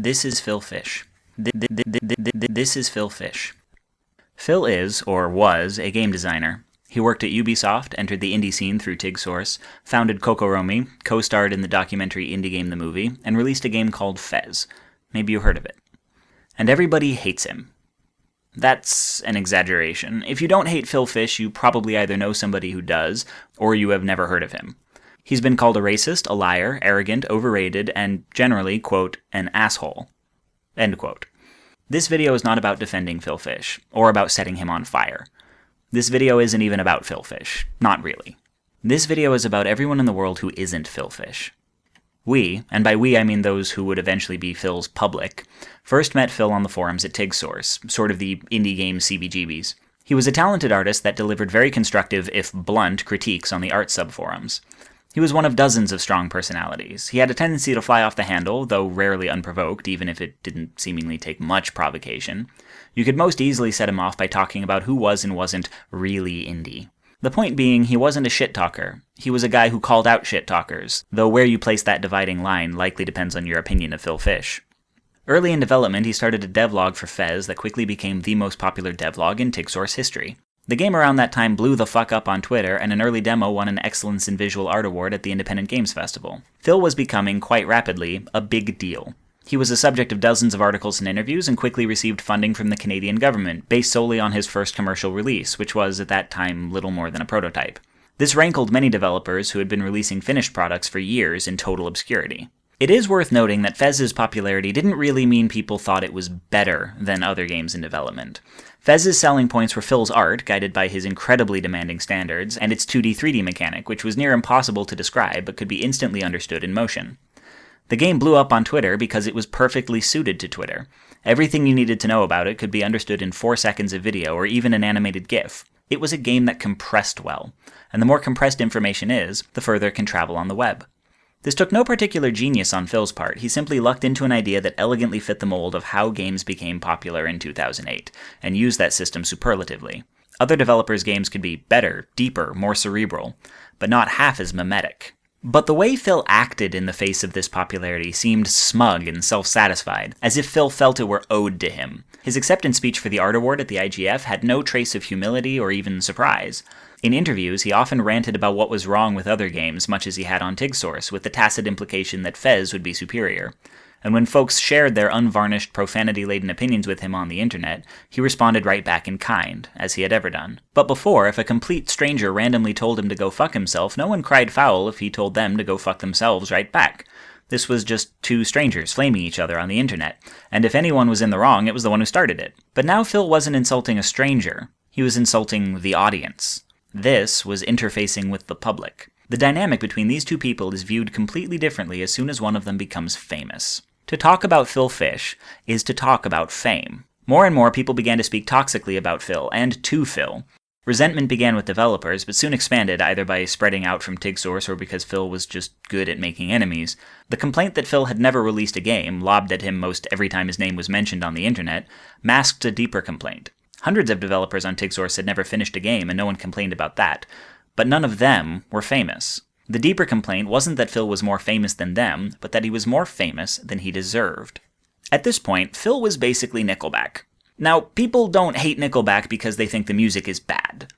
This is Phil Fish. This is Phil Fish. Phil is, or was, a game designer. He worked at Ubisoft, entered the indie scene through TigSource, founded Kokoromi, co-starred in the documentary Indie Game the Movie, and released a game called Fez. Maybe you heard of it. And everybody hates him. That's an exaggeration. If you don't hate Phil Fish, you probably either know somebody who does, or you have never heard of him. He's been called a racist, a liar, arrogant, overrated, and generally, quote, an asshole. End quote. This video is not about defending Phil Fish, or about setting him on fire. This video isn't even about Phil Fish. Not really. This video is about everyone in the world who isn't Phil Fish. We, and by we I mean those who would eventually be Phil's public, first met Phil on the forums at TigSource, sort of the indie game CBGBs. He was a talented artist that delivered very constructive, if blunt, critiques on the art subforums. He was one of dozens of strong personalities. He had a tendency to fly off the handle, though rarely unprovoked, even if it didn't seemingly take much provocation. You could most easily set him off by talking about who was and wasn't really indie. The point being, he wasn't a shit-talker. He was a guy who called out shit-talkers, though where you place that dividing line likely depends on your opinion of Phil Fish. Early in development, he started a devlog for Fez that quickly became the most popular devlog in TigSource history. The game around that time blew the fuck up on Twitter, and an early demo won an Excellence in Visual Art Award at the Independent Games Festival. Phil was becoming, quite rapidly, a big deal. He was the subject of dozens of articles and interviews, and quickly received funding from the Canadian government, based solely on his first commercial release, which was, at that time, little more than a prototype. This rankled many developers who had been releasing finished products for years in total obscurity. It is worth noting that Fez's popularity didn't really mean people thought it was better than other games in development. Fez's selling points were Phil's art, guided by his incredibly demanding standards, and its 2D 3D mechanic, which was near impossible to describe but could be instantly understood in motion. The game blew up on Twitter because it was perfectly suited to Twitter. Everything you needed to know about it could be understood in 4 seconds of video or even an animated GIF. It was a game that compressed well, and the more compressed information is, the further it can travel on the web. This took no particular genius on Phil's part. He simply lucked into an idea that elegantly fit the mold of how games became popular in 2008, and used that system superlatively. Other developers' games could be better, deeper, more cerebral, but not half as mimetic. But the way Phil acted in the face of this popularity seemed smug and self-satisfied, as if Phil felt it were owed to him. His acceptance speech for the art award at the IGF had no trace of humility or even surprise. In interviews, he often ranted about what was wrong with other games, much as he had on TigSource, with the tacit implication that Fez would be superior. And when folks shared their unvarnished, profanity-laden opinions with him on the internet, he responded right back in kind, as he had ever done. But before, if a complete stranger randomly told him to go fuck himself, no one cried foul if he told them to go fuck themselves right back. This was just two strangers flaming each other on the internet, and if anyone was in the wrong, it was the one who started it. But now Phil wasn't insulting a stranger, he was insulting the audience. This was interfacing with the public. The dynamic between these two people is viewed completely differently as soon as one of them becomes famous. To talk about Phil Fish is to talk about fame. More and more people began to speak toxically about Phil, and to Phil. Resentment began with developers, but soon expanded either by spreading out from TigSource or because Phil was just good at making enemies. The complaint that Phil had never released a game, lobbed at him most every time his name was mentioned on the internet, masked a deeper complaint. Hundreds of developers on TigSource had never finished a game, and no one complained about that. But none of them were famous. The deeper complaint wasn't that Phil was more famous than them, but that he was more famous than he deserved. At this point, Phil was basically Nickelback. Now, people don't hate Nickelback because they think the music is bad.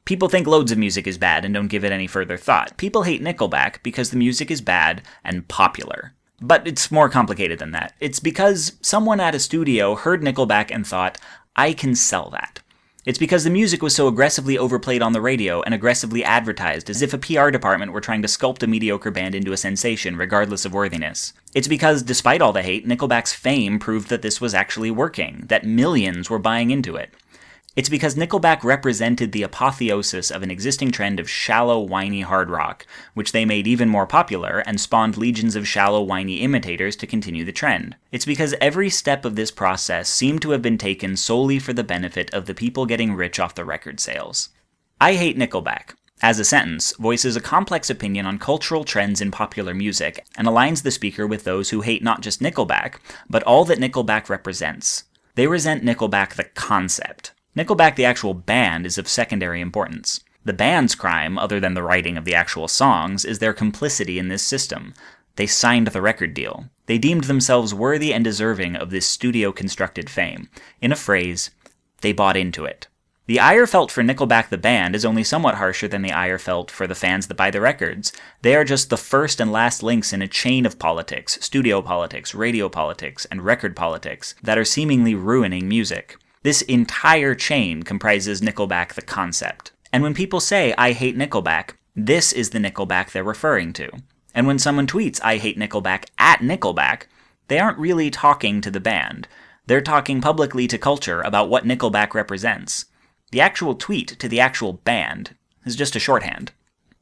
People think loads of music is bad and don't give it any further thought. People hate Nickelback because the music is bad and popular. But it's more complicated than that. It's because someone at a studio heard Nickelback and thought, I can sell that. It's because the music was so aggressively overplayed on the radio and aggressively advertised as if a PR department were trying to sculpt a mediocre band into a sensation, regardless of worthiness. It's because, despite all the hate, Nickelback's fame proved that this was actually working, that millions were buying into it. It's because Nickelback represented the apotheosis of an existing trend of shallow, whiny hard rock, which they made even more popular and spawned legions of shallow, whiny imitators to continue the trend. It's because every step of this process seemed to have been taken solely for the benefit of the people getting rich off the record sales. I hate Nickelback, as a sentence, voices a complex opinion on cultural trends in popular music and aligns the speaker with those who hate not just Nickelback, but all that Nickelback represents. They resent Nickelback the concept. Nickelback the actual band is of secondary importance. The band's crime, other than the writing of the actual songs, is their complicity in this system. They signed the record deal. They deemed themselves worthy and deserving of this studio-constructed fame. In a phrase, they bought into it. The ire felt for Nickelback the band is only somewhat harsher than the ire felt for the fans that buy the records. They are just the first and last links in a chain of politics, studio politics, radio politics, and record politics that are seemingly ruining music. This entire chain comprises Nickelback the concept. And when people say, "I hate Nickelback," this is the Nickelback they're referring to. And when someone tweets, "I hate Nickelback" at Nickelback, they aren't really talking to the band. They're talking publicly to culture about what Nickelback represents. The actual tweet to the actual band is just a shorthand.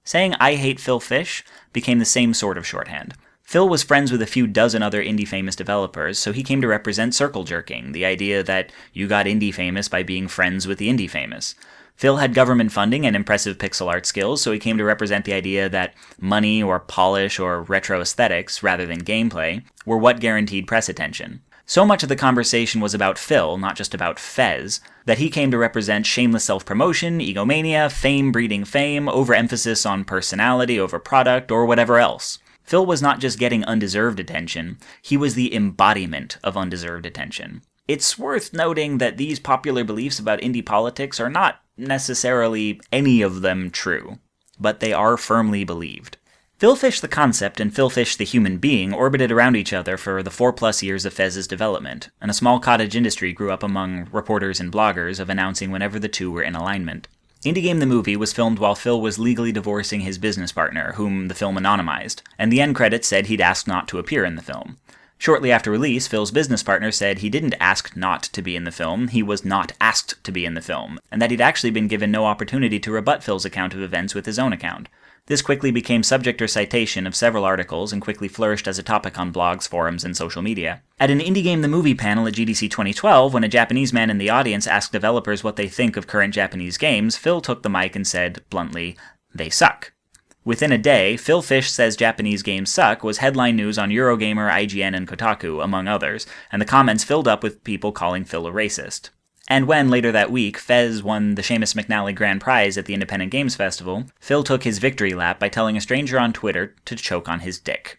Saying "I hate Phil Fish" became the same sort of shorthand. Phil was friends with a few dozen other indie famous developers, so he came to represent circle jerking, the idea that you got indie famous by being friends with the indie famous. Phil had government funding and impressive pixel art skills, so he came to represent the idea that money or polish or retro aesthetics, rather than gameplay, were what guaranteed press attention. So much of the conversation was about Phil, not just about Fez, that he came to represent shameless self-promotion, egomania, fame breeding fame, overemphasis on personality over product, or whatever else. Phil was not just getting undeserved attention, he was the embodiment of undeserved attention. It's worth noting that these popular beliefs about indie politics are not necessarily any of them true, but they are firmly believed. Phil Fish the concept and Phil Fish the human being orbited around each other for the 4+ years of Fez's development, and a small cottage industry grew up among reporters and bloggers of announcing whenever the two were in alignment. Indie Game the Movie was filmed while Phil was legally divorcing his business partner, whom the film anonymized, and the end credits said he'd asked not to appear in the film. Shortly after release, Phil's business partner said he didn't ask not to be in the film, he was not asked to be in the film, and that he'd actually been given no opportunity to rebut Phil's account of events with his own account. This quickly became subject or citation of several articles and quickly flourished as a topic on blogs, forums, and social media. At an Indie Game the Movie panel at GDC 2012, when a Japanese man in the audience asked developers what they think of current Japanese games, Phil took the mic and said, bluntly, "They suck." Within a day, "Phil Fish says Japanese games suck" was headline news on Eurogamer, IGN, and Kotaku, among others, and the comments filled up with people calling Phil a racist. And when, later that week, Fez won the Seamus McNally Grand Prize at the Independent Games Festival, Phil took his victory lap by telling a stranger on Twitter to choke on his dick.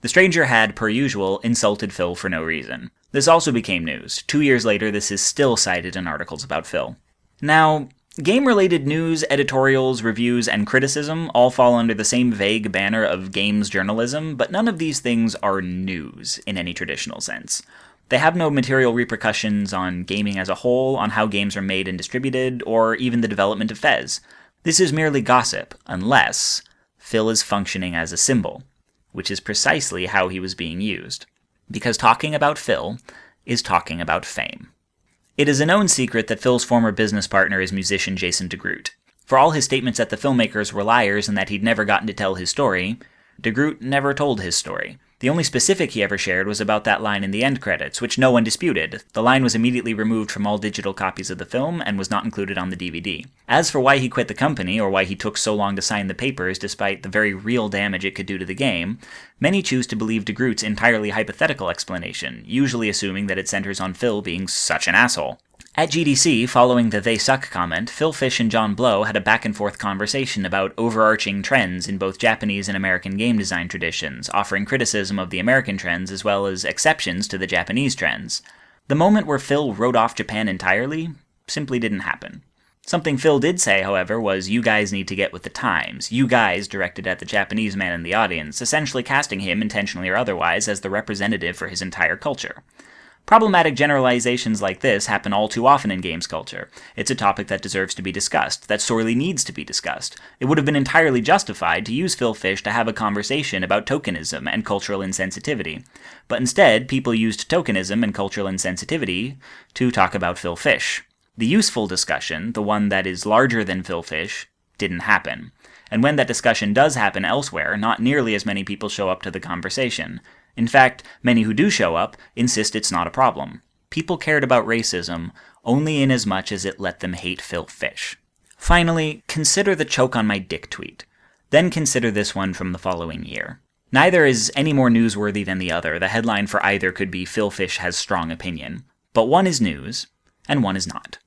The stranger had, per usual, insulted Phil for no reason. This also became news. 2 years later, this is still cited in articles about Phil. Now, game-related news, editorials, reviews, and criticism all fall under the same vague banner of games journalism, but none of these things are news in any traditional sense. They have no material repercussions on gaming as a whole, on how games are made and distributed, or even the development of Fez. This is merely gossip, unless Phil is functioning as a symbol, which is precisely how he was being used. Because talking about Phil is talking about fame. It is a known secret that Phil's former business partner is musician Jason DeGroot. For all his statements that the filmmakers were liars and that he'd never gotten to tell his story, DeGroot never told his story. The only specific he ever shared was about that line in the end credits, which no one disputed. The line was immediately removed from all digital copies of the film and was not included on the DVD. As for why he quit the company, or why he took so long to sign the papers despite the very real damage it could do to the game, many choose to believe DeGroot's entirely hypothetical explanation, usually assuming that it centers on Phil being such an asshole. At GDC, following the "they suck" comment, Phil Fish and John Blow had a back-and-forth conversation about overarching trends in both Japanese and American game design traditions, offering criticism of the American trends as well as exceptions to the Japanese trends. The moment where Phil wrote off Japan entirely simply didn't happen. Something Phil did say, however, was, "You guys need to get with the times." "You guys," directed at the Japanese man in the audience, essentially casting him, intentionally or otherwise, as the representative for his entire culture. Problematic generalizations like this happen all too often in games culture. It's a topic that deserves to be discussed, that sorely needs to be discussed. It would have been entirely justified to use Phil Fish to have a conversation about tokenism and cultural insensitivity. But instead, people used tokenism and cultural insensitivity to talk about Phil Fish. The useful discussion, the one that is larger than Phil Fish, didn't happen. And when that discussion does happen elsewhere, not nearly as many people show up to the conversation. In fact, many who do show up insist it's not a problem. People cared about racism only in as much as it let them hate Phil Fish. Finally, consider the "choke on my dick" tweet. Then consider this one from the following year. Neither is any more newsworthy than the other. The headline for either could be "Phil Fish has strong opinion." But one is news, and one is not.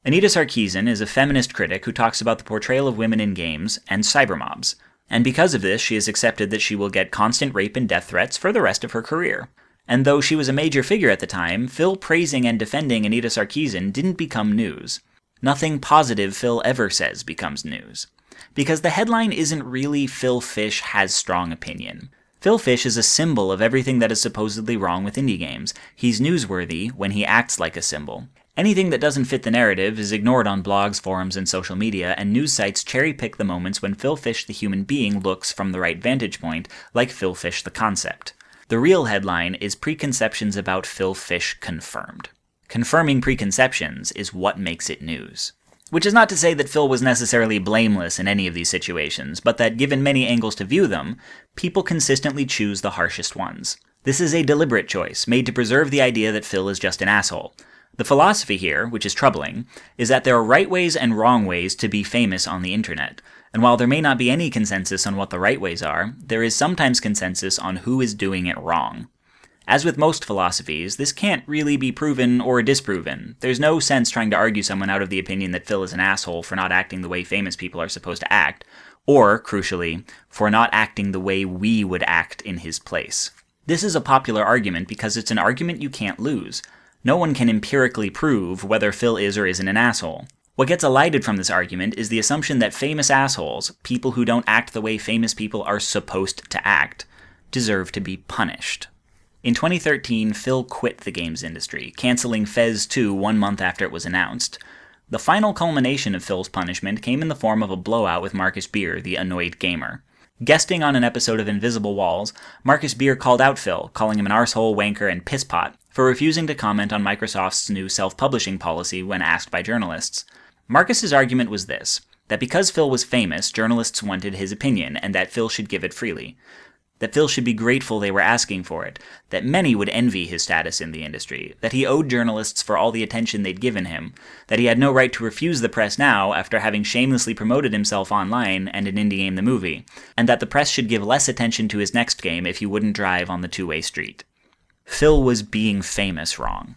Anita Sarkeesian is a feminist critic who talks about the portrayal of women in games and cybermobs. And because of this, she has accepted that she will get constant rape and death threats for the rest of her career. And though she was a major figure at the time, Phil praising and defending Anita Sarkeesian didn't become news. Nothing positive Phil ever says becomes news. Because the headline isn't really Phil Fish has strong opinion. Phil Fish is a symbol of everything that is supposedly wrong with indie games. He's newsworthy when he acts like a symbol. Anything that doesn't fit the narrative is ignored on blogs, forums, and social media, and news sites cherry-pick the moments when Phil Fish the human being looks from the right vantage point, like Phil Fish the concept. The real headline is Preconceptions about Phil Fish confirmed. Confirming preconceptions is what makes it news. Which is not to say that Phil was necessarily blameless in any of these situations, but that given many angles to view them, people consistently choose the harshest ones. This is a deliberate choice, made to preserve the idea that Phil is just an asshole. The philosophy here, which is troubling, is that there are right ways and wrong ways to be famous on the internet. And while there may not be any consensus on what the right ways are, there is sometimes consensus on who is doing it wrong. As with most philosophies, this can't really be proven or disproven. There's no sense trying to argue someone out of the opinion that Phil is an asshole for not acting the way famous people are supposed to act, or, crucially, for not acting the way we would act in his place. This is a popular argument because it's an argument you can't lose. No one can empirically prove whether Phil is or isn't an asshole. What gets elided from this argument is the assumption that famous assholes, people who don't act the way famous people are supposed to act, deserve to be punished. In 2013, Phil quit the games industry, canceling Fez 2 1 month after it was announced. The final culmination of Phil's punishment came in the form of a blowout with Marcus Beer, the annoyed gamer. Guesting on an episode of Invisible Walls, Marcus Beer called out Phil, calling him an arsehole, wanker, and pisspot, for refusing to comment on Microsoft's new self-publishing policy when asked by journalists. Marcus's argument was this, that because Phil was famous, journalists wanted his opinion, and that Phil should give it freely. That Phil should be grateful they were asking for it, that many would envy his status in the industry, that he owed journalists for all the attention they'd given him, that he had no right to refuse the press now after having shamelessly promoted himself online and in Indie Game the Movie, and that the press should give less attention to his next game if he wouldn't drive on the two-way street. Phil was being famous wrong.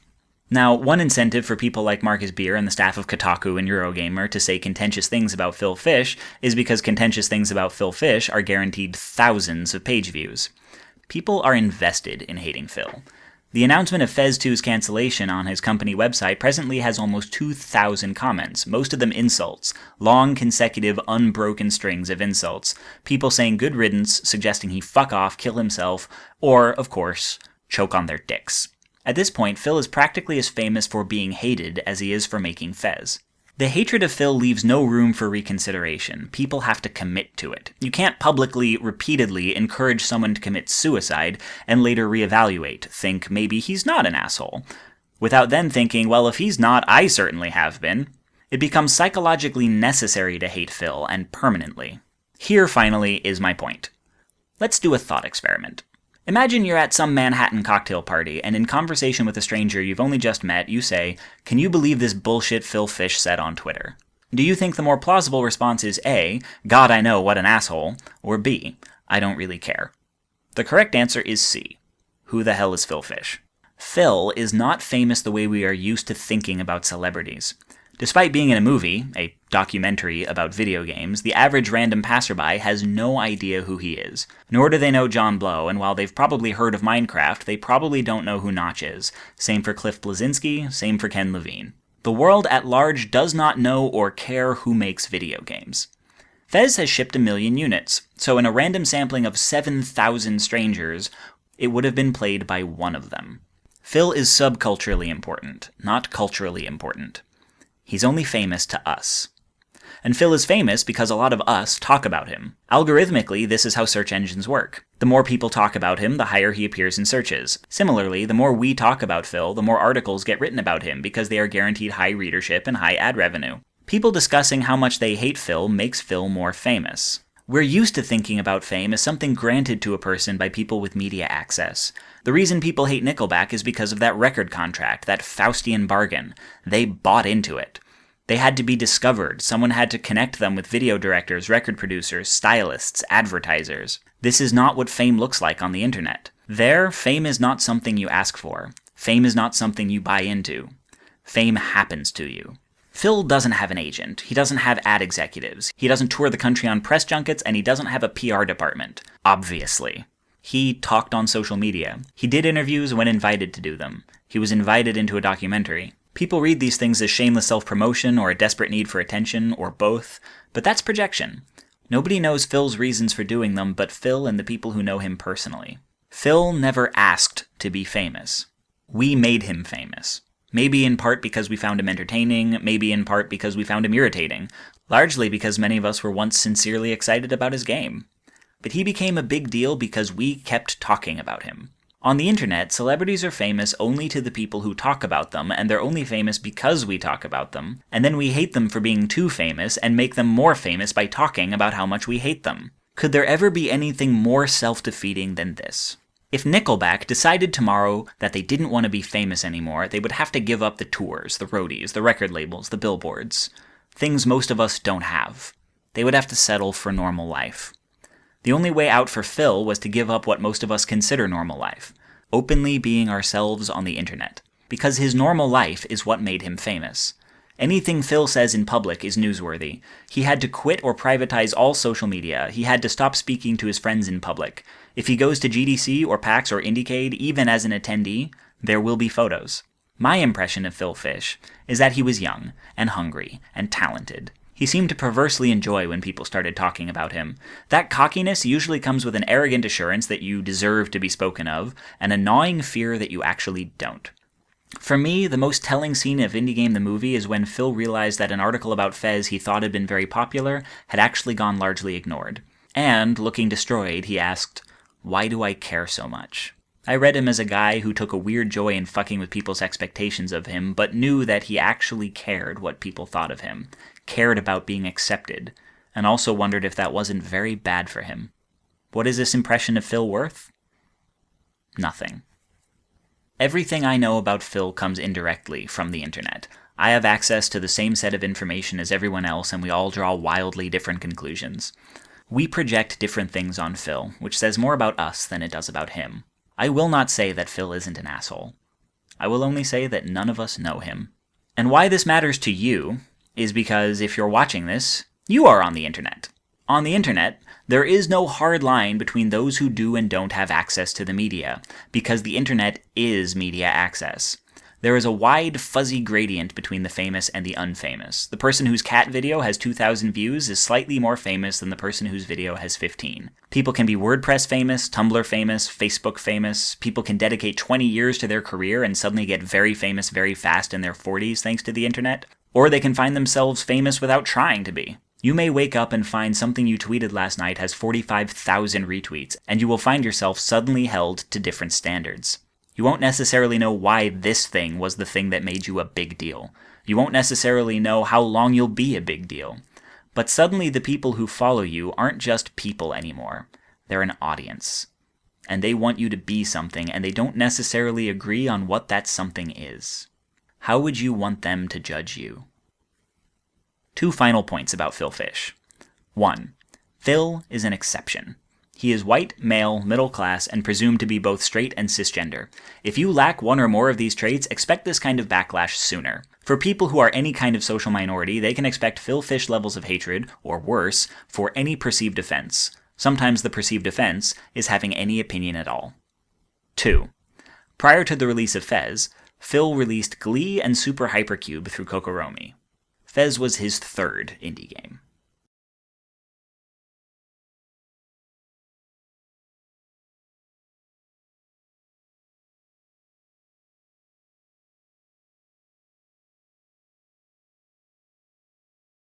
Now, one incentive for people like Marcus Beer and the staff of Kotaku and Eurogamer to say contentious things about Phil Fish is because contentious things about Phil Fish are guaranteed thousands of page views. People are invested in hating Phil. The announcement of Fez 2's cancellation on his company website presently has almost 2,000 comments, most of them insults, long consecutive unbroken strings of insults, people saying good riddance, suggesting he fuck off, kill himself, or, of course, choke on their dicks. At this point, Phil is practically as famous for being hated as he is for making Fez. The hatred of Phil leaves no room for reconsideration. People have to commit to it. You can't publicly, repeatedly encourage someone to commit suicide and later reevaluate, think maybe he's not an asshole, without then thinking, well, if he's not, I certainly have been. It becomes psychologically necessary to hate Phil, and permanently. Here, finally, is my point. Let's do a thought experiment. Imagine you're at some Manhattan cocktail party, and in conversation with a stranger you've only just met, you say, "Can you believe this bullshit Phil Fish said on Twitter?" Do you think the more plausible response is A, "God, I know, what an asshole," or B, "I don't really care"? The correct answer is C. Who the hell is Phil Fish? Phil is not famous the way we are used to thinking about celebrities. Despite being in a movie, a documentary about video games, the average random passerby has no idea who he is. Nor do they know John Blow, and while they've probably heard of Minecraft, they probably don't know who Notch is. Same for Cliff Bleszinski, same for Ken Levine. The world at large does not know or care who makes video games. Fez has shipped 1 million units, so in a random sampling of 7,000 strangers, it would have been played by one of them. Phil is subculturally important, not culturally important. He's only famous to us. And Phil is famous because a lot of us talk about him. Algorithmically, this is how search engines work. The more people talk about him, the higher he appears in searches. Similarly, the more we talk about Phil, the more articles get written about him because they are guaranteed high readership and high ad revenue. People discussing how much they hate Phil makes Phil more famous. We're used to thinking about fame as something granted to a person by people with media access. The reason people hate Nickelback is because of that record contract, that Faustian bargain. They bought into it. They had to be discovered. Someone had to connect them with video directors, record producers, stylists, advertisers. This is not what fame looks like on the internet. There, fame is not something you ask for. Fame is not something you buy into. Fame happens to you. Phil doesn't have an agent, he doesn't have ad executives, he doesn't tour the country on press junkets, and he doesn't have a PR department. Obviously. He talked on social media. He did interviews when invited to do them. He was invited into a documentary. People read these things as shameless self-promotion or a desperate need for attention, or both, but that's projection. Nobody knows Phil's reasons for doing them but Phil and the people who know him personally. Phil never asked to be famous. We made him famous. Maybe in part because we found him entertaining, maybe in part because we found him irritating, largely because many of us were once sincerely excited about his game. But he became a big deal because we kept talking about him. On the internet, celebrities are famous only to the people who talk about them, and they're only famous because we talk about them, and then we hate them for being too famous and make them more famous by talking about how much we hate them. Could there ever be anything more self-defeating than this? If Nickelback decided tomorrow that they didn't want to be famous anymore, they would have to give up the tours, the roadies, the record labels, the billboards. Things most of us don't have. They would have to settle for normal life. The only way out for Phil was to give up what most of us consider normal life, openly being ourselves on the internet, because his normal life is what made him famous. Anything Phil says in public is newsworthy. He had to quit or privatize all social media. He had to stop speaking to his friends in public. If he goes to GDC or PAX or Indiecade, even as an attendee, there will be photos. My impression of Phil Fish is that he was young and hungry and talented. He seemed to perversely enjoy when people started talking about him. That cockiness usually comes with an arrogant assurance that you deserve to be spoken of, and a gnawing fear that you actually don't. For me, the most telling scene of Indie Game the Movie is when Phil realized that an article about Fez he thought had been very popular had actually gone largely ignored. And, looking destroyed, he asked, "Why do I care so much?" I read him as a guy who took a weird joy in fucking with people's expectations of him, but knew that he actually cared what people thought of him, cared about being accepted, and also wondered if that wasn't very bad for him. What is this impression of Phil worth? Nothing. Everything I know about Phil comes indirectly from the internet. I have access to the same set of information as everyone else, and we all draw wildly different conclusions. We project different things on Phil, which says more about us than it does about him. I will not say that Phil isn't an asshole. I will only say that none of us know him. And why this matters to you is because if you're watching this, you are on the internet. On the internet, there is no hard line between those who do and don't have access to the media, because the internet is media access. There is a wide, fuzzy gradient between the famous and the unfamous. The person whose cat video has 2,000 views is slightly more famous than the person whose video has 15. People can be WordPress famous, Tumblr famous, Facebook famous. People can dedicate 20 years to their career and suddenly get very famous very fast in their 40s thanks to the internet. Or they can find themselves famous without trying to be. You may wake up and find something you tweeted last night has 45,000 retweets, and you will find yourself suddenly held to different standards. You won't necessarily know why this thing was the thing that made you a big deal. You won't necessarily know how long you'll be a big deal. But suddenly the people who follow you aren't just people anymore. They're an audience. And they want you to be something, and they don't necessarily agree on what that something is. How would you want them to judge you? 2 final points about Phil Fish. 1. Phil is an exception. He is white, male, middle class, and presumed to be both straight and cisgender. If you lack one or more of these traits, expect this kind of backlash sooner. For people who are any kind of social minority, they can expect Phil Fish levels of hatred, or worse, for any perceived offense. Sometimes the perceived offense is having any opinion at all. 2. Prior to the release of Fez, Phil released Glee and Super Hypercube through Kokoromi. Fez was his 3rd indie game.